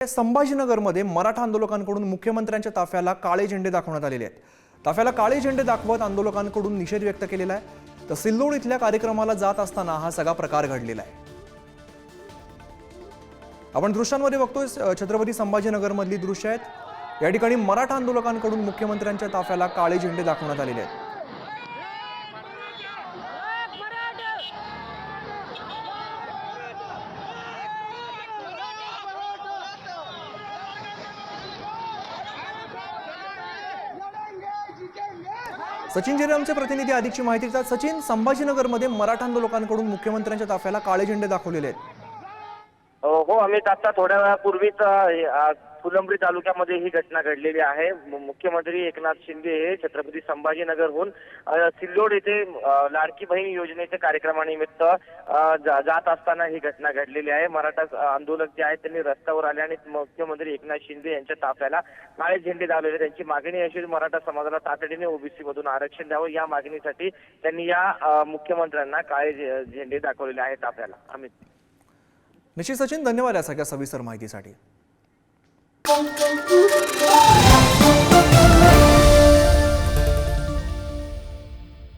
संभाजीनगरमध्ये मराठा आंदोलकांकडून मुख्यमंत्र्यांच्या ताफ्याला काळे झेंडे दाखवण्यात आलेले आहेत। ताफ्याला काळे झेंडे दाखवत आंदोलकांकडून निषेध व्यक्त केलेला आहे। तर सिल्लोड इथल्या कार्यक्रमाला जात असताना हा सगळा प्रकार घडलेला आहे। आपण दृश्यांमध्ये बघतोय छत्रपती संभाजीनगरमधली दृश्य आहेत। या ठिकाणी मराठा आंदोलकांकडून मुख्यमंत्र्यांच्या ताफ्याला काळे झेंडे दाखवण्यात आलेले आहेत। सचिन जेरे आमचे प्रतिनिधी अधिकची माहिती देतात। सचिन, संभाजीनगरमध्ये मराठा आंदोलकांकडून मुख्यमंत्र्यांच्या ताफ्याला काळे झेंडे दाखवलेले आहेत। हो अमित, आता थोड्या वेळापूर्वीच फुलंब्री तालुक्यामध्ये ही घटना घडलेली आहे। मुख्यमंत्री एकनाथ शिंदे हे छत्रपती संभाजीनगरहून सिल्लोड येथे लाडकी बहीण योजनेच्या कार्यक्रमानिमित्त जात असताना ही घटना घडलेली आहे। मराठा आंदोलक जे आहेत त्यांनी रस्त्यावर आले आणि मुख्यमंत्री एकनाथ शिंदे यांच्या ताफ्याला काळे झेंडे दाखवले। त्यांची मागणी अशी मराठा समाजाला तातडीने ओबीसी मधून आरक्षण द्यावं, या मागणीसाठी त्यांनी या मुख्यमंत्र्यांना काळे झेंडे दाखवलेले आहेत ताफ्याला। अमित, निश्चित सचिन, धन्यवाद या सगळ्या सविस्तर माहितीसाठी।